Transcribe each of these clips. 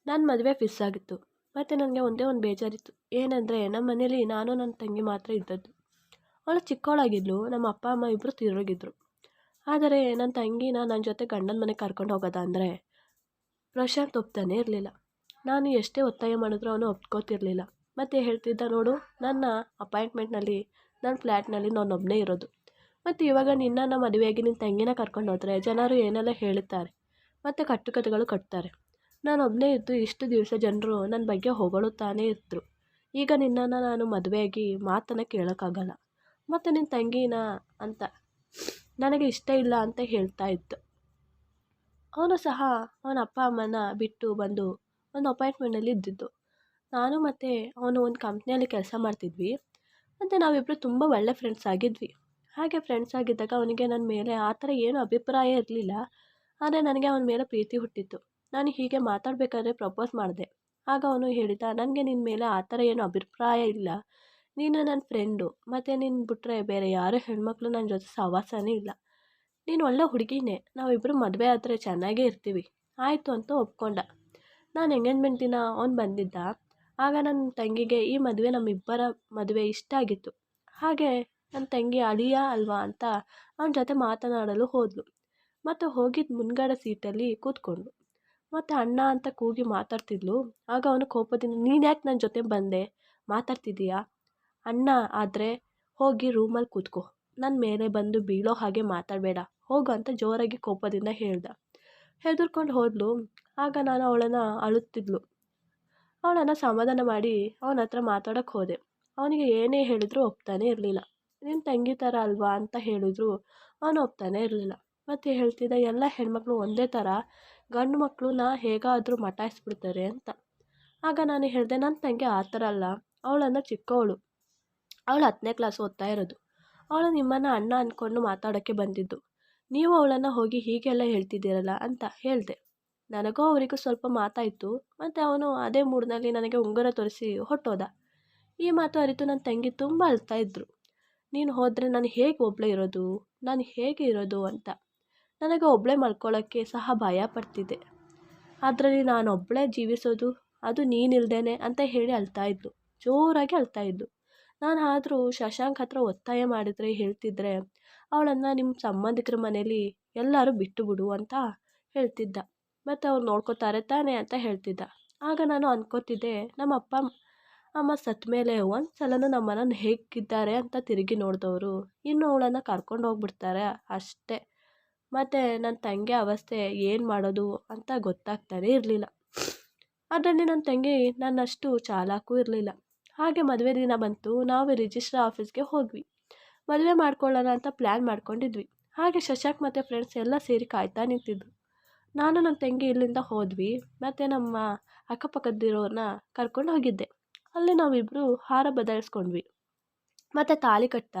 ನನ್ನ ಮದುವೆ ಫಿಕ್ಸ್ ಆಗಿತ್ತು. ಮತ್ತು ನನಗೆ ಒಂದೇ ಒಂದು ಬೇಜಾರಿತ್ತು. ಏನಂದರೆ ನಮ್ಮ ಮನೇಲಿ ನಾನು ನನ್ನ ತಂಗಿ ಮಾತ್ರ ಇದ್ದದ್ದು. ಅವಳು ಚಿಕ್ಕವಳಾಗಿದ್ಲು. ನಮ್ಮ ಅಪ್ಪ ಅಮ್ಮ ಇಬ್ಬರು ತೀರೋಗಿದ್ರು. ಆದರೆ ನನ್ನ ತಂಗಿನ ನನ್ನ ಜೊತೆ ಗಂಡನ ಮನೆಗೆ ಕರ್ಕೊಂಡು ಹೋಗೋದ ಅಂದರೆ ಪ್ರಶಾಂತ್ ಒಪ್ತಾನೇ ಇರಲಿಲ್ಲ. ನಾನು ಎಷ್ಟೇ ಒತ್ತಾಯ ಮಾಡಿದ್ರು ಅವನು ಒಪ್ಕೋತಿರ್ಲಿಲ್ಲ. ಮತ್ತು ಹೇಳ್ತಿದ್ದ, ನೋಡು ನನ್ನ ಅಪಾಯಿಂಟ್ಮೆಂಟ್ನಲ್ಲಿ ನನ್ನ ಫ್ಲ್ಯಾಟ್ನಲ್ಲಿ ನಾನೊಬ್ಬನೇ ಇರೋದು. ಮತ್ತು ಇವಾಗ ನಿನ್ನನ್ನು ಮದುವೆಯಾಗಿ ನಿನ್ನ ತಂಗಿನ ಕರ್ಕೊಂಡು ಹೋದರೆ ಜನರು ಏನೆಲ್ಲ ಹೇಳುತ್ತಾರೆ ಮತ್ತು ಕಟ್ಟುಕತೆಗಳು ಕಟ್ತಾರೆ. ನಾನೊಬ್ಬನೇ ಇದ್ದು ಇಷ್ಟು ದಿವಸ ಜನರು ನನ್ನ ಬಗ್ಗೆ ಹೊಗಳುತ್ತಾನೇ ಇದ್ದರು. ಈಗ ನಿನ್ನನ್ನು ನಾನು ಮದುವೆಯಾಗಿ ಮಾತನ್ನು ಕೇಳೋಕ್ಕಾಗಲ್ಲ. ಮತ್ತು ನಿನ್ನ ತಂಗಿನ ಅಂತ ನನಗೆ ಇಷ್ಟ ಇಲ್ಲ ಅಂತ ಹೇಳ್ತಾ ಇತ್ತು. ಅವನು ಸಹ ಅವನ ಅಪ್ಪ ಅಮ್ಮನ ಬಿಟ್ಟು ಬಂದು ಒಂದು ಅಪಾಯಿಂಟ್ಮೆಂಟಲ್ಲಿ ಇದ್ದಿದ್ದು. ನಾನು ಮತ್ತು ಅವನು ಒಂದು ಕಂಪ್ನಿಯಲ್ಲಿ ಕೆಲಸ ಮಾಡ್ತಿದ್ವಿ. ಮತ್ತು ನಾವಿಬ್ಬರು ತುಂಬ ಒಳ್ಳೆ ಫ್ರೆಂಡ್ಸ್ ಆಗಿದ್ವಿ. ಹಾಗೆ ಫ್ರೆಂಡ್ಸ್ ಆಗಿದ್ದಾಗ ಅವನಿಗೆ ನನ್ನ ಮೇಲೆ ಆ ಥರ ಏನು ಅಭಿಪ್ರಾಯ ಇರಲಿಲ್ಲ. ಆದರೆ ನನಗೆ ಅವನ ಮೇಲೆ ಪ್ರೀತಿ ಹುಟ್ಟಿತ್ತು. ನಾನು ಹೀಗೆ ಮಾತಾಡಬೇಕಾದ್ರೆ ಪ್ರಪೋಸ್ ಮಾಡಿದೆ. ಆಗ ಅವನು ಹೇಳಿದ, ನನಗೆ ನಿನ್ನ ಮೇಲೆ ಆ ಥರ ಏನು ಅಭಿಪ್ರಾಯ ಇಲ್ಲ. ನೀನು ನನ್ನ ಫ್ರೆಂಡು. ಮತ್ತು ನಿನ್ನ ಬಿಟ್ಟರೆ ಬೇರೆ ಯಾರೂ ಹೆಣ್ಮಕ್ಳು ನನ್ನ ಜೊತೆ ಸಹವಾಸನೇ ಇಲ್ಲ. ನೀನು ಒಳ್ಳೆ ಹುಡುಗಿನೇ. ನಾವಿಬ್ಬರು ಮದುವೆ ಆದರೆ ಚೆನ್ನಾಗೇ ಇರ್ತೀವಿ. ಆಯಿತು ಅಂತ ಒಪ್ಕೊಂಡ. ನಾನು ಎಂಗೇಜ್ಮೆಂಟ್ ದಿನ ಅವ್ನು ಬಂದಿದ್ದ. ಆಗ ನನ್ನ ತಂಗಿಗೆ ಈ ಮದುವೆ ನಮ್ಮಿಬ್ಬರ ಮದುವೆ ಇಷ್ಟ ಆಗಿತ್ತು. ಹಾಗೆ ನನ್ನ ತಂಗಿ ಅಳಿಯ ಅಲ್ವಾ ಅಂತ ಅವನ ಜೊತೆ ಮಾತನಾಡಲು ಹೋದಳು. ಮತ್ತು ಹೋಗಿದ್ದು ಮುಂದ್ಗಡೆ ಸೀಟಲ್ಲಿ ಕೂತ್ಕೊಂಡ್ಳು. ಮತ್ತು ಅಣ್ಣ ಅಂತ ಕೂಗಿ ಮಾತಾಡ್ತಿದ್ಲು. ಆಗ ಅವನು ಕೋಪದಿಂದ, ನೀನು ಯಾಕೆ ನನ್ನ ಜೊತೆ ಬಂದೆ, ಮಾತಾಡ್ತಿದ್ದೀಯಾ? ಅಣ್ಣ ಆದರೆ ಹೋಗಿ ರೂಮಲ್ಲಿ ಕೂತ್ಕೋ, ನನ್ನ ಮೇಲೆ ಬಂದು ಬೀಳೋ ಹಾಗೆ ಮಾತಾಡಬೇಡ, ಹೋಗು ಅಂತ ಜೋರಾಗಿ ಕೋಪದಿಂದ ಹೇಳ್ದ. ಹೆದರ್ಕೊಂಡು ಹೋದಳು. ಆಗ ನಾನು ಅವಳನ್ನು ಅಳುತ್ತಿದ್ಲು. ಅವಳನ್ನು ಸಮಾಧಾನ ಮಾಡಿ ಅವನ ಹತ್ರ ಮಾತಾಡೋಕ್ಕೆ ಹೋದೆ. ಅವನಿಗೆ ಏನೇ ಹೇಳಿದ್ರು ಒಪ್ತಾನೇ ಇರಲಿಲ್ಲ. ನಿನ್ನ ತಂಗಿ ಥರ ಅಲ್ವಾ ಅಂತ ಹೇಳಿದ್ರು ಅವನು ಒಪ್ತಾನೇ ಇರಲಿಲ್ಲ. ಮತ್ತು ಹೇಳ್ತಿದ್ದ, ಎಲ್ಲ ಹೆಣ್ಮಕ್ಳು ಒಂದೇ ಥರ, ಗಂಡು ಮಕ್ಕಳನ್ನ ಹೇಗಾದರೂ ಮಟಾಯಿಸ್ಬಿಡ್ತಾರೆ ಅಂತ. ಆಗ ನಾನು ಹೇಳಿದೆ, ನನ್ನ ತಂಗಿ ಆ ಥರ ಅಲ್ಲ. ಅವಳನ್ನು ಚಿಕ್ಕವಳು, ಅವಳು 10ನೇ ಕ್ಲಾಸ್ ಓದ್ತಾ ಇರೋದು. ಅವಳು ನಿಮ್ಮನ್ನು ಅಣ್ಣ ಅಂದ್ಕೊಂಡು ಮಾತಾಡೋಕ್ಕೆ ಬಂದಿದ್ದು. ನೀವು ಅವಳನ್ನು ಹೋಗಿ ಹೀಗೆಲ್ಲ ಹೇಳ್ತಿದ್ದೀರಲ್ಲ ಅಂತ ಹೇಳಿದೆ. ನನಗೂ ಅವರಿಗೂ ಸ್ವಲ್ಪ ಮಾತಾಯಿತು. ಮತ್ತು ಅವನು ಅದೇ ಮೂಡ್ನಲ್ಲಿ ನನಗೆ ಉಂಗುರ ತೋರಿಸಿ ಹೊಟ್ಟೋದ. ಈ ಮಾತು ಅರಿತು ನನ್ನ ತಂಗಿ ತುಂಬ ಅಳ್ತಾ ಇದ್ದರು. ನೀನು ಹೋದರೆ ನಾನು ಹೇಗೆ ಒಬ್ಬಳೇ ಇರೋದು, ನಾನು ಹೇಗೆ ಇರೋದು ಅಂತ. ನನಗೆ ಒಬ್ಬಳೇ ಮಲ್ಕೊಳ್ಳೋಕ್ಕೆ ಸಹ ಭಯ ಪಡ್ತಿದ್ದೆ. ಅದರಲ್ಲಿ ನಾನು ಒಬ್ಬಳೇ ಜೀವಿಸೋದು, ಅದು ನೀನಿಲ್ದೇನೆ ಅಂತ ಹೇಳಿ ಅಳ್ತಾ ಇದ್ಲು. ಜೋರಾಗಿ ಅಳ್ತಾ ಇದ್ಲು. ನಾನು ಆದರೂ ಶಶಾಂಕ್ ಹತ್ರ ಒತ್ತಾಯ ಮಾಡಿದರೆ ಹೇಳ್ತಿದ್ರೆ ಅವಳನ್ನು ನಿಮ್ಮ ಸಂಬಂಧಿಕರ ಮನೇಲಿ ಎಲ್ಲರೂ ಬಿಟ್ಟು ಬಿಡು ಅಂತ ಹೇಳ್ತಿದ್ದ. ಮತ್ತು ಅವ್ರು ನೋಡ್ಕೋತಾರೆ ತಾನೇ ಅಂತ ಹೇಳ್ತಿದ್ದ. ಆಗ ನಾನು ಅಂದ್ಕೋತಿದ್ದೆ, ನಮ್ಮ ಅಪ್ಪ ಅಮ್ಮ ಸತ್ತ ಮೇಲೆ ಒಂದು ಸಲನೂ ನಮ್ಮನ್ನು ಹೇಗಿದ್ದಾರೆ ಅಂತ ತಿರುಗಿ ನೋಡಿದವರು ಇನ್ನು ಅವಳನ್ನು ಕರ್ಕೊಂಡು ಹೋಗ್ಬಿಡ್ತಾರೆ ಅಷ್ಟೇ. ಮತ್ತು ನನ್ನ ತಂಗಿ ಅವಸ್ಥೆ ಏನು ಮಾಡೋದು ಅಂತ ಗೊತ್ತಾಗ್ತಾನೇ ಇರಲಿಲ್ಲ. ಅದರಲ್ಲಿ ನನ್ನ ತಂಗಿ ನನ್ನಷ್ಟು ಚಾಲಾಕೂ ಇರಲಿಲ್ಲ. ಹಾಗೆ ಮದುವೆ ದಿನ ಬಂತು. ನಾವು ರಿಜಿಸ್ಟ್ರ್ ಆಫೀಸ್ಗೆ ಹೋದ್ವಿ. ಮದುವೆ ಮಾಡ್ಕೊಳ್ಳೋಣ ಅಂತ ಪ್ಲ್ಯಾನ್ ಮಾಡ್ಕೊಂಡಿದ್ವಿ. ಹಾಗೆ ಶಶಾಂಕ್ ಮತ್ತು ಫ್ರೆಂಡ್ಸ್ ಎಲ್ಲ ಸೇರಿ ಕಾಯ್ತಾ ನಿಂತಿದ್ರು. ನಾನು ನನ್ನ ತಂಗಿ ಇಲ್ಲಿಂದ ಹೋದ್ವಿ. ಮತ್ತು ನಮ್ಮ ಅಕ್ಕಪಕ್ಕದಿರೋರನ್ನ ಕರ್ಕೊಂಡು ಹೋಗಿದ್ದೆ. ಅಲ್ಲಿ ನಾವಿಬ್ಬರು ಹಾರ ಬದಲಾಯಿಸ್ಕೊಂಡ್ವಿ. ಮತ್ತು ತಾಳಿ ಕಟ್ಟ.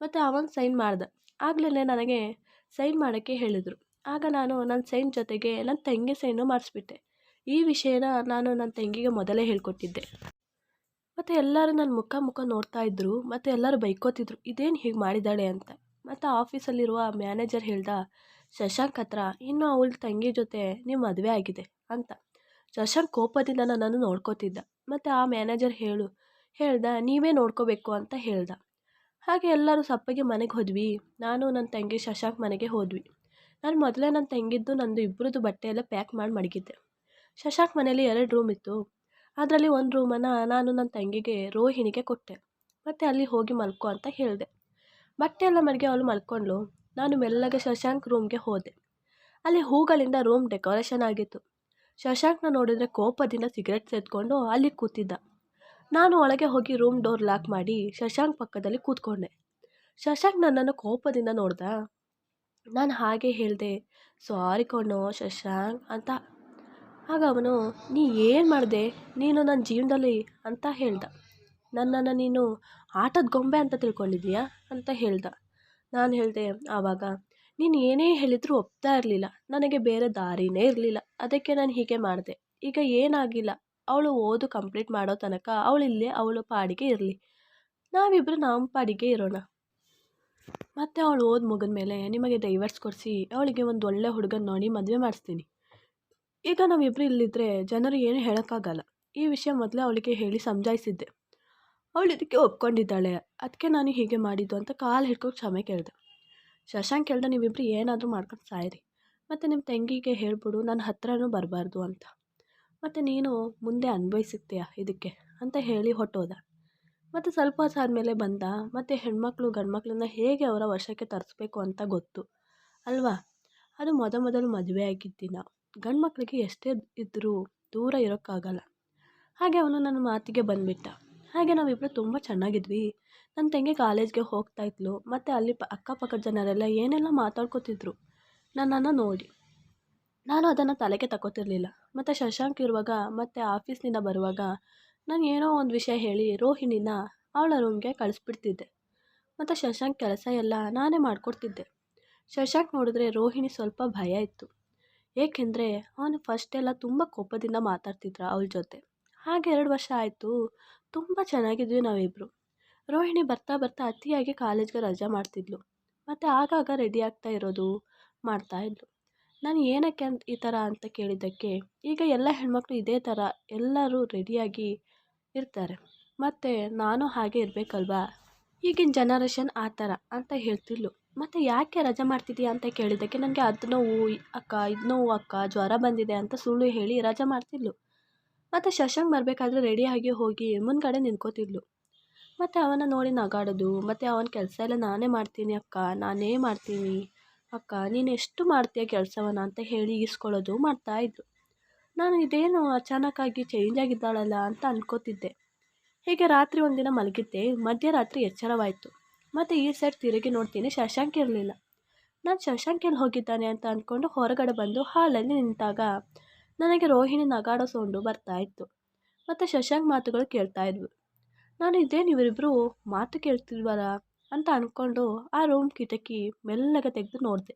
ಮತ್ತು ಅವನು ಸೈನ್ ಮಾಡ್ದೆ. ಆಗಲೇ ನನಗೆ ಸೈನ್ ಮಾಡೋಕ್ಕೆ ಹೇಳಿದರು. ಆಗ ನಾನು ನನ್ನ ಸೈನ್ ಜೊತೆಗೆ ನನ್ನ ತಂಗಿ ಸೈನು ಮಾಡಿಸ್ಬಿಟ್ಟೆ. ಈ ವಿಷಯನ ನಾನು ನನ್ನ ತಂಗಿಗೆ ಮೊದಲೇ ಹೇಳ್ಕೊಟ್ಟಿದ್ದೆ. ಮತ್ತು ಎಲ್ಲರೂ ನನ್ನ ಮುಖ ನೋಡ್ತಾ ಇದ್ದರು. ಮತ್ತು ಎಲ್ಲರೂ ಬೈಕೋತಿದ್ರು, ಇದೇನು ಹೀಗೆ ಮಾಡಿದ್ದಾಳೆ ಅಂತ. ಮತ್ತು ಆಫೀಸಲ್ಲಿರುವ ಮ್ಯಾನೇಜರ್ ಹೇಳ್ದ, ಶಶಾಂಕ್ ಹತ್ರ ಇನ್ನೂ ಅವಳ ತಂಗಿ ಜೊತೆ ನೀವು ಮದುವೆ ಆಗಿದೆ ಅಂತ. ಶಶಾಂಕ್ ಕೋಪದಿಂದ ನನ್ನನ್ನು ನೋಡ್ಕೋತಿದ್ದ. ಮತ್ತು ಆ ಮ್ಯಾನೇಜರ್ ಹೇಳ್ದ, ನೀವೇ ನೋಡ್ಕೋಬೇಕು ಅಂತ ಹೇಳ್ದ. ಹಾಗೆ ಎಲ್ಲರೂ ಸಪ್ಪಗೆ ಮನೆಗೆ ಹೋದ್ವಿ. ನಾನು ನನ್ನ ತಂಗಿ ಶಶಾಂಕ್ ಮನೆಗೆ ಹೋದ್ವಿ. ನಾನು ಮೊದಲೇ ನನ್ನ ತಂಗಿದ್ದು ನಂದು ಇಬ್ಬರದ್ದು ಬಟ್ಟೆ ಎಲ್ಲ ಪ್ಯಾಕ್ ಮಾಡಿ ಮಡಗಿದ್ದೆ. ಶಶಾಂಕ್ ಮನೇಲಿ 2 ರೂಮ್ ಇತ್ತು. ಅದರಲ್ಲಿ ಒಂದು ರೂಮನ್ನು ನಾನು ನನ್ನ ತಂಗಿಗೆ ರೋಹಿಣಿಗೆ ಕೊಟ್ಟೆ. ಮತ್ತು ಅಲ್ಲಿ ಹೋಗಿ ಮಲ್ಕೊ ಅಂತ ಹೇಳಿದೆ. ಬಟ್ಟೆ ಎಲ್ಲ ಮಡಗಿ ಅವಳು ಮಲ್ಕೊಂಡ್ಳು. ನಾನು ಮೆಲ್ಲಗೆ ಶಶಾಂಕ್ ರೂಮ್ಗೆ ಹೋದೆ. ಅಲ್ಲಿ ಹೂಗಳಿಂದ ರೂಮ್ ಡೆಕೋರೇಷನ್ ಆಗಿತ್ತು. ಶಶಾಂಕ್ನ ನೋಡಿದರೆ ಕೋಪದಿಂದ ಸಿಗರೆಟ್ ಸೇದ್ಕೊಂಡು ಅಲ್ಲಿ ಕೂತಿದ್ದ. ನಾನು ಒಳಗೆ ಹೋಗಿ ರೂಮ್ ಡೋರ್ ಲಾಕ್ ಮಾಡಿ ಶಶಾಂಕ್ ಪಕ್ಕದಲ್ಲಿ ಕೂತ್ಕೊಂಡೆ. ಶಶಾಂಕ್ ನನ್ನನ್ನು ಕೋಪದಿಂದ ನೋಡ್ದ. ನಾನು ಹಾಗೆ ಹೇಳಿದೆ, ಸಾರಿ ಕಣೋ ಶಶಾಂಕ್ ಅಂತ. ಆಗ ಅವನು, ನೀ ಏನು ಮಾಡಿದೆ, ನೀನು ನನ್ನ ಜೀವನದಲ್ಲಿ ಅಂತ ಹೇಳ್ದ. ನನ್ನನ್ನು ನೀನು ಆಟದ ಗೊಂಬೆ ಅಂತ ತಿಳ್ಕೊಂಡಿದ್ದೀಯಾ ಅಂತ ಹೇಳ್ದ. ನಾನು ಹೇಳಿದೆ ಆವಾಗ, ನೀನು ಏನೇ ಹೇಳಿದರೂ ಒಪ್ತಾ ಇರಲಿಲ್ಲ. ನನಗೆ ಬೇರೆ ದಾರಿನೇ ಇರಲಿಲ್ಲ. ಅದಕ್ಕೆ ನಾನು ಹೀಗೆ ಮಾಡಿದೆ. ಈಗ ಏನಾಗಿಲ್ಲ, ಅವಳು ಓದು ಕಂಪ್ಲೀಟ್ ಮಾಡೋ ತನಕ ಅವಳಿಲ್ಲೇ ಅವಳ ಪಾಡಿಗೆ ಇರಲಿ. ನಾವಿಬ್ಬರು ನಮ್ಮ ಪಾಡಿಗೆ ಇರೋಣ. ಮತ್ತು ಅವಳು ಓದು ಮುಗಿದ ಮೇಲೆ ನಿಮಗೆ ಡೈವರ್ಸ್ ಕೊಡಿಸಿ ಅವಳಿಗೆ ಒಂದು ಒಳ್ಳೆ ಹುಡುಗನ ನೋಡಿ ಮದುವೆ ಮಾಡಿಸ್ತೀನಿ. ಈಗ ನಾವಿಬ್ರು ಇಲ್ಲಿದ್ದರೆ ಜನರು ಏನು ಹೇಳೋಕ್ಕಾಗಲ್ಲ. ಈ ವಿಷಯ ಮೊದಲೇ ಅವಳಿಗೆ ಹೇಳಿ ಸಮಜಾಯಿಸಿದ್ದೆ. ಅವಳು ಇದಕ್ಕೆ ಒಪ್ಕೊಂಡಿದ್ದಾಳೆ. ಅದಕ್ಕೆ ನಾನು ಹೀಗೆ ಮಾಡಿದ್ದು ಅಂತ ಕಾಲು ಹಿಡ್ಕೊಂಡು ಕ್ಷಮೆ ಕೇಳಿದೆ. ಶಶಾಂಕ್ ಹೇಳ್ದೆ, ನೀವಿಬ್ರು ಏನಾದರೂ ಮಾಡ್ಕೊಂಡು ಸಾಯಿರಿ. ಮತ್ತು ನಿಮ್ಮ ತಂಗಿಗೆ ಹೇಳ್ಬಿಡು ನನ್ನ ಹತ್ರನೂ ಬರಬಾರ್ದು ಅಂತ. ಮತ್ತು ನೀನು ಮುಂದೆ ಅನ್ಭವಿಸುತ್ತೀಯ ಇದಕ್ಕೆ ಅಂತ ಹೇಳಿ ಹೊಟ್ಟೋದ. ಮತ್ತು ಸ್ವಲ್ಪ ಹೊತ್ತು ಆದಮೇಲೆ ಬಂದ. ಮತ್ತು ಹೆಣ್ಮಕ್ಳು ಗಂಡ್ಮಕ್ಳನ್ನ ಹೇಗೆ ಅವರ ವಶಕ್ಕೆ ತರಿಸ್ಬೇಕು ಅಂತ ಗೊತ್ತು ಅಲ್ವಾ. ಅದು ಮೊದಲು ಮದುವೆ ಆಗಿದ್ದ ದಿನ. ಗಂಡು ಮಕ್ಕಳಿಗೆ ಎಷ್ಟೇ ಇದ್ದರೂ ದೂರ ಇರೋಕ್ಕಾಗಲ್ಲ. ಹಾಗೆ ಅವನು ನನ್ನ ಮಾತಿಗೆ ಬಂದುಬಿಟ್ಟ. ಹಾಗೆ ನಾವಿಬ್ಬರು ತುಂಬ ಚೆನ್ನಾಗಿದ್ವಿ. ನನ್ನ ತಂಗಿ ಕಾಲೇಜ್ಗೆ ಹೋಗ್ತಾಯಿದ್ಲು. ಮತ್ತು ಅಲ್ಲಿ ಅಕ್ಕಪಕ್ಕದ ಜನರೆಲ್ಲ ಏನೆಲ್ಲ ಮಾತಾಡ್ಕೋತಿದ್ರು ನನ್ನನ್ನು ನೋಡಿ. ನಾನು ಅದನ್ನು ತಲೆಗೆ ತಗೋತಿರ್ಲಿಲ್ಲ. ಮತ್ತು ಶಶಾಂಕ್ ಇರುವಾಗ ಮತ್ತು ಆಫೀಸ್ನಿಂದ ಬರುವಾಗ ನಾನು ಏನೋ ಒಂದು ವಿಷಯ ಹೇಳಿ ರೋಹಿಣಿನ ಅವಳ ರೂಮ್ಗೆ ಕಳಿಸ್ಬಿಡ್ತಿದ್ದೆ. ಮತ್ತು ಶಶಾಂಕ್ ಕೆಲಸ ಎಲ್ಲ ನಾನೇ ಮಾಡಿಕೊಡ್ತಿದ್ದೆ. ಶಶಾಂಕ್ ನೋಡಿದ್ರೆ ರೋಹಿಣಿ ಸ್ವಲ್ಪ ಭಯ ಇತ್ತು. ಏಕೆಂದರೆ ಅವನು ಫಸ್ಟೆಲ್ಲ ತುಂಬ ಕೋಪದಿಂದ ಮಾತಾಡ್ತಿದ್ರ ಅವಳ ಜೊತೆ. ಹಾಗೆ 2 ವರ್ಷ ಆಯಿತು. ತುಂಬ ಚೆನ್ನಾಗಿದ್ವಿ ನಾವಿಬ್ಬರು. ರೋಹಿಣಿ ಬರ್ತಾ ಬರ್ತಾ ಅತಿಯಾಗಿ ಕಾಲೇಜ್ಗೆ ರಜೆ ಮಾಡ್ತಿದ್ಲು. ಮತ್ತು ಆಗಾಗ ರೆಡಿ ಆಗ್ತಾ ಇರೋದು ಮಾಡ್ತಾಯಿದ್ಲು. ನಾನು ಏನಕ್ಕೆ ಈ ಥರ ಅಂತ ಕೇಳಿದ್ದಕ್ಕೆ, ಈಗ ಎಲ್ಲ ಹೆಣ್ಮಕ್ಳು ಇದೇ ಥರ ಎಲ್ಲರೂ ರೆಡಿಯಾಗಿ ಇರ್ತಾರೆ, ಮತ್ತು ನಾನು ಹಾಗೆ ಇರಬೇಕಲ್ವಾ, ಈಗಿನ ಜನರೇಷನ್ ಆ ಥರ ಅಂತ ಹೇಳ್ತಿದ್ಲು. ಮತ್ತು ಯಾಕೆ ರಜೆ ಮಾಡ್ತಿದ್ದೀಯಾ ಅಂತ ಕೇಳಿದ್ದಕ್ಕೆ ನನಗೆ ಅದು ನೋವು ಅಕ್ಕ, ಇದು ನೋವು ಅಕ್ಕ, ಜ್ವರ ಬಂದಿದೆ ಅಂತ ಸುಳ್ಳು ಹೇಳಿ ರಜೆ ಮಾಡ್ತಿದ್ಲು. ಮತ್ತು ಶಶಾಂಕ್ ಬರಬೇಕಾದ್ರೆ ರೆಡಿಯಾಗಿ ಹೋಗಿ ಮುಂದ್ಗಡೆ ನಿಂತ್ಕೋತಿದ್ಲು. ಮತ್ತು ಅವನ ನೋಡಿ ನಗಾಡೋದು. ಮತ್ತು ಅವನ ಕೆಲಸ ಎಲ್ಲ ನಾನೇ ಮಾಡ್ತೀನಿ ಅಕ್ಕ, ನಾನೇ ಮಾಡ್ತೀನಿ ಅಕ್ಕ, ನೀನು ಎಷ್ಟು ಮಾಡ್ತೀಯ ಕೆಲಸವನ್ನ ಅಂತ ಹೇಳಿ ಈಸ್ಕೊಳ್ಳೋದು ಮಾಡ್ತಾಯಿದ್ಲು. ನಾನು ಇದೇನು ಅಚಾನಕ್ಕಾಗಿ ಚೇಂಜ್ ಆಗಿದ್ದಾಳಲ್ಲ ಅಂತ ಅನ್ಕೋತಿದ್ದೆ. ಹೀಗೆ ರಾತ್ರಿ ಒಂದಿನ ಮಲಗಿದ್ದೆ. ಮಧ್ಯರಾತ್ರಿ ಎಚ್ಚರವಾಯಿತು. ಮತ್ತು ಈ ಸೈಡ್ ತಿರುಗಿ ನೋಡ್ತೀನಿ, ಶಶಾಂಕ್ ಇರಲಿಲ್ಲ. ನಾನು ಶಶಾಂಕ್ ಎಲ್ಲಿ ಹೋಗಿದ್ದಾನೆ ಅಂತ ಅಂದ್ಕೊಂಡು ಹೊರಗಡೆ ಬಂದು ಹಾಲಲ್ಲಿ ನಿಂತಾಗ ನನಗೆ ರೋಹಿಣಿ ನಗಾಡೋ ಸೌಂಡು ಬರ್ತಾಯಿತ್ತು. ಮತ್ತು ಶಶಾಂಕ್ ಮಾತುಗಳು ಕೇಳ್ತಾಯಿದ್ವು. ನಾನು ಇದೇನು ಇವರಿಬ್ಬರು ಮಾತು ಕೇಳ್ತಿಲ್ವಲ್ಲ ಅಂತ ಅಂದ್ಕೊಂಡು ಆ ರೂಮ್ ಕಿಟಕಿ ಮೆಲ್ಲಗೆ ತೆಗೆದು ನೋಡಿದೆ.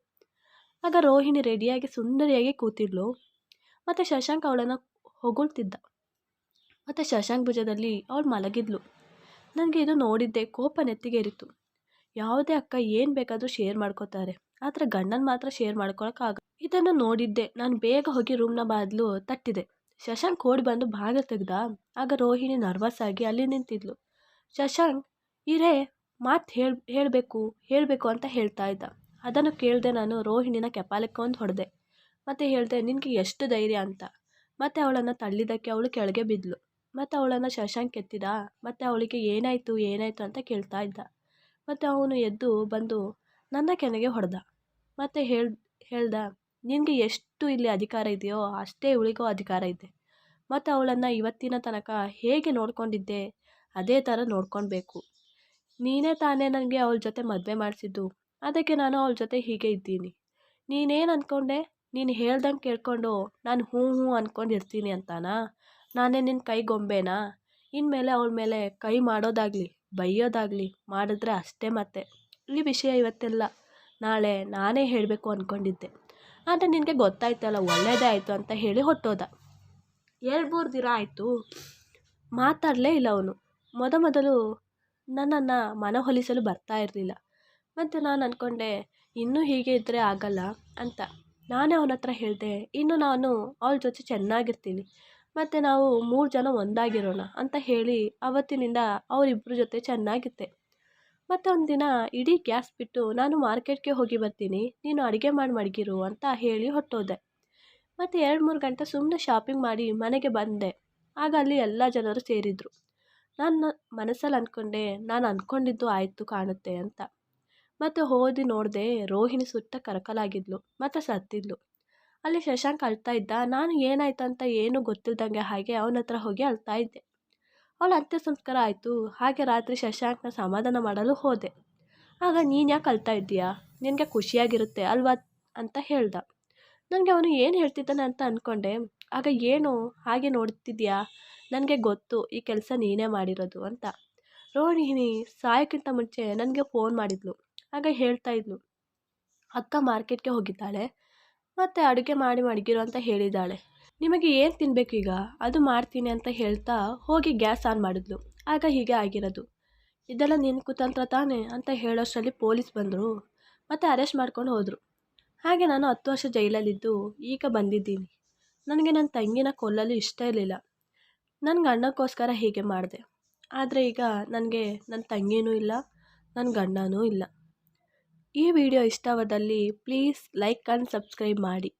ಆಗ ರೋಹಿಣಿ ರೆಡಿಯಾಗಿ ಸುಂದರಿಯಾಗಿ ಕೂತಿದ್ಲು. ಮತ್ತು ಶಶಾಂಕ್ ಅವಳನ್ನು ಹೊಗಳ್ತಿದ್ದ. ಮತ್ತು ಶಶಾಂಕ್ ಭುಜದಲ್ಲಿ ಅವಳು ಮಲಗಿದ್ಲು. ನನಗೆ ಇದು ನೋಡಿದ್ದೆ ಕೋಪ ನೆತ್ತಿಗೇರಿತು. ಯಾವುದೇ ಅಕ್ಕ ಏನು ಬೇಕಾದರೂ ಶೇರ್ ಮಾಡ್ಕೋತಾರೆ, ಆದರೆ ಗಂಡನ ಮಾತ್ರ ಶೇರ್ ಮಾಡ್ಕೊಳಕ್ಕಾಗ. ಇದನ್ನು ನೋಡಿದ್ದೆ. ನಾನು ಬೇಗ ಹೋಗಿ ರೂಮ್ನ ಬಾಗಿಲು ತಟ್ಟಿದೆ. ಶಶಾಂಕ್ ಓಡಿ ಬಂದು ಬಾಗಿಲು ತೆಗ್ದ. ಆಗ ರೋಹಿಣಿ ನರ್ವಸ್ ಆಗಿ ಅಲ್ಲಿ ನಿಂತಿದ್ಲು. ಶಶಾಂಕ್ ಇರೇ ಮಾತು ಹೇಳಬೇಕು ಅಂತ ಹೇಳ್ತಾ ಇದ್ದ. ಅದನ್ನು ಕೇಳಿದೆ. ನಾನು ರೋಹಿಣಿನ ಕೆಪಾಲಕ್ಕೆ ಒಂದು ಹೊಡೆದೆ. ಮತ್ತು ಹೇಳಿದೆ, ನಿನಗೆ ಎಷ್ಟು ಧೈರ್ಯ ಅಂತ. ಮತ್ತು ಅವಳನ್ನು ತಳ್ಳಿದ್ದಕ್ಕೆ ಅವಳು ಕೆಳಗೆ ಬಿದ್ದಳು. ಮತ್ತು ಅವಳನ್ನು ಶಶಾಂಕ್ ಎತ್ತಿದ. ಮತ್ತು ಅವಳಿಗೆ ಏನಾಯಿತು ಅಂತ ಕೇಳ್ತಾ ಇದ್ದ. ಮತ್ತು ಅವನು ಎದ್ದು ಬಂದು ನನ್ನ ಕೆನೆಗೆ ಹೊಡೆದ. ಮತ್ತು ಹೇಳ್ದ, ನಿನಗೆ ಎಷ್ಟು ಇಲ್ಲಿ ಅಧಿಕಾರ ಇದೆಯೋ ಅಷ್ಟೇ ಇವಳಿಗೂ ಅಧಿಕಾರ ಇದೆ. ಮತ್ತು ಅವಳನ್ನು ಇವತ್ತಿನ ತನಕ ಹೇಗೆ ನೋಡ್ಕೊಂಡಿದ್ದೆ ಅದೇ ಥರ ನೋಡ್ಕೊಳ್ಬೇಕು. ನೀನೇ ತಾನೇ ನನಗೆ ಅವಳ ಜೊತೆ ಮದುವೆ ಮಾಡಿಸಿದ್ದು, ಅದಕ್ಕೆ ನಾನು ಅವಳ ಜೊತೆ ಹೀಗೆ ಇದ್ದೀನಿ. ನೀನೇನು ಅಂದ್ಕೊಂಡೆ? ನೀನು ಹೇಳ್ದಂಗೆ ಕೇಳ್ಕೊಂಡು ನಾನು ಹ್ಞೂ ಅಂದ್ಕೊಂಡಿರ್ತೀನಿ ಅಂತಾನಾ? ನಾನೇ ನಿನ್ನ ಕೈಗೊಂಬೇನಾ? ಇನ್ಮೇಲೆ ಅವಳ ಮೇಲೆ ಕೈ ಮಾಡೋದಾಗಲಿ ಬೈಯೋದಾಗಲಿ ಮಾಡಿದ್ರೆ ಅಷ್ಟೇ. ಮತ್ತೆ ಈ ವಿಷಯ ಇವತ್ತೆಲ್ಲ ನಾಳೆ ನಾನೇ ಹೇಳಬೇಕು ಅಂದ್ಕೊಂಡಿದ್ದೆ, ಆದರೆ ನಿನಗೆ ಗೊತ್ತಾಯ್ತಲ್ಲ, ಒಳ್ಳೆಯದೇ ಆಯಿತು ಅಂತ ಹೇಳಿ ಹೊಟ್ಟೋದ. 2-3 ದಿನ ಆಯಿತು, ಮಾತಾಡಲೇ ಇಲ್ಲ ಅವನು. ಮೊದಲು ನನ್ನನ್ನು ಮನವೊಲಿಸಲು ಬರ್ತಾ ಇರಲಿಲ್ಲ. ಮತ್ತು ನಾನು ಅಂದ್ಕೊಂಡೆ, ಇನ್ನೂ ಹೀಗೆ ಇದ್ದರೆ ಆಗಲ್ಲ ಅಂತ. ನಾನೇ ಅವನ ಹತ್ರ ಹೇಳಿದೆ, ಇನ್ನು ನಾನು ಅವಳ ಜೊತೆ ಚೆನ್ನಾಗಿರ್ತೀನಿ, ಮತ್ತು ನಾವು 3 ಜನ ಒಂದಾಗಿರೋಣ ಅಂತ ಹೇಳಿ ಅವತ್ತಿನಿಂದ ಅವರಿಬ್ಬರ ಜೊತೆ ಚೆನ್ನಾಗಿದ್ದೆ. ಮತ್ತು ಒಂದಿನ ಇಡೀ ಗ್ಯಾಸ್ ಬಿಟ್ಟು ನಾನು ಮಾರ್ಕೆಟ್ಗೆ ಹೋಗಿ ಬರ್ತೀನಿ, ನೀನು ಅಡುಗೆ ಮಾಡಿ ಮಡಗಿರು ಅಂತ ಹೇಳಿ ಹೊಟ್ಟೋದೆ. ಮತ್ತು 2-3 ಗಂಟೆ ಸುಮ್ಮನೆ ಶಾಪಿಂಗ್ ಮಾಡಿ ಮನೆಗೆ ಬಂದೆ. ಆಗ ಅಲ್ಲಿ ಎಲ್ಲ ಜನರು ಸೇರಿದ್ರು. ನಾನು ಮನಸ್ಸಲ್ಲಿ ಅಂದ್ಕೊಂಡೆ, ನಾನು ಅಂದ್ಕೊಂಡಿದ್ದು ಆಯಿತು ಕಾಣುತ್ತೆ ಅಂತ. ಮತ್ತು ಹೋದಿ ನೋಡಿದೆ, ರೋಹಿಣಿ ಸುತ್ತ ಕರಕಲಾಗಿದ್ಲು ಮತ್ತು ಸತ್ತಿದ್ಲು. ಅಲ್ಲಿ ಶಶಾಂಕ್ ಅಳ್ತಾ ಇದ್ದ. ನಾನು ಏನಾಯ್ತು ಅಂತ ಏನೂ ಗೊತ್ತಿಲ್ದಂಗೆ ಹಾಗೆ ಅವನ ಹತ್ರ ಹೋಗಿ ಅಳ್ತಾ ಇದ್ದೆ. ಅವಳ ಅಂತ್ಯ ಸಂಸ್ಕಾರ ಆಯಿತು. ಹಾಗೆ ರಾತ್ರಿ ಶಶಾಂಕ್ನ ಸಮಾಧಾನ ಮಾಡಲು ಹೋದೆ. ಆಗ ನೀನು ಯಾಕೆ ಅಳ್ತಾ ಇದ್ದೀಯಾ, ನಿನಗೆ ಖುಷಿಯಾಗಿರುತ್ತೆ ಅಲ್ವಾ ಅಂತ ಹೇಳ್ದ. ನನಗೆ ಅವನು ಏನು ಹೇಳ್ತಿದ್ದಾನೆ ಅಂತ ಅಂದ್ಕೊಂಡೆ. ಆಗ ಏನು ಹಾಗೆ ನೋಡ್ತಿದ್ಯಾ, ನನಗೆ ಗೊತ್ತು ಈ ಕೆಲಸ ನೀನೇ ಮಾಡಿರೋದು ಅಂತ. ರೋಹಿಣಿ ಸಾಯೋಕ್ಕಿಂತ ಮುಂಚೆ ನನಗೆ ಫೋನ್ ಮಾಡಿದ್ಲು. ಆಗ ಹೇಳ್ತಾ ಇದ್ಲು, ಅಕ್ಕ ಮಾರ್ಕೆಟ್ಗೆ ಹೋಗಿದ್ದಾಳೆ ಮತ್ತು ಅಡುಗೆ ಮಾಡಿ ಮಡಗಿರು ಅಂತ ಹೇಳಿದ್ದಾಳೆ, ನಿಮಗೆ ಏನು ತಿನ್ನಬೇಕು ಈಗ ಅದು ಮಾಡ್ತೀನಿ ಅಂತ ಹೇಳ್ತಾ ಹೋಗಿ ಗ್ಯಾಸ್ ಆನ್ ಮಾಡಿದ್ಲು. ಆಗ ಹೀಗೆ ಆಗಿರೋದು. ಇದೆಲ್ಲ ನಿನ್ನ ಕುತಂತ್ರ ತಾನೇ ಅಂತ ಹೇಳೋಷ್ಟರಲ್ಲಿ ಪೊಲೀಸ್ ಬಂದರು ಮತ್ತು ಅರೆಸ್ಟ್ ಮಾಡ್ಕೊಂಡು ಹೋದರು. ಹಾಗೆ ನಾನು 10 ವರ್ಷ ಜೈಲಲ್ಲಿದ್ದು ಈಗ ಬಂದಿದ್ದೀನಿ. ನನಗೆ ನನ್ನ ತಂಗಿನ ಕೊಲ್ಲಲು ಇಷ್ಟ ಇರಲಿಲ್ಲ. ನನ್ನ ಗಂಡಕ್ಕೋಸ್ಕರ ಹೀಗೆ ಮಾಡಿದೆ. ಆದರೆ ಈಗ ನನಗೆ ನನ್ನ ತಂಗಿನೂ ಇಲ್ಲ, ನನ್ನ ಗಂಡನೂ ಇಲ್ಲ. ಈ ವಿಡಿಯೋ ಇಷ್ಟವಾದಲ್ಲಿ ಪ್ಲೀಸ್ ಲೈಕ್ ಆ್ಯಂಡ್ ಸಬ್ಸ್ಕ್ರೈಬ್ ಮಾಡಿ.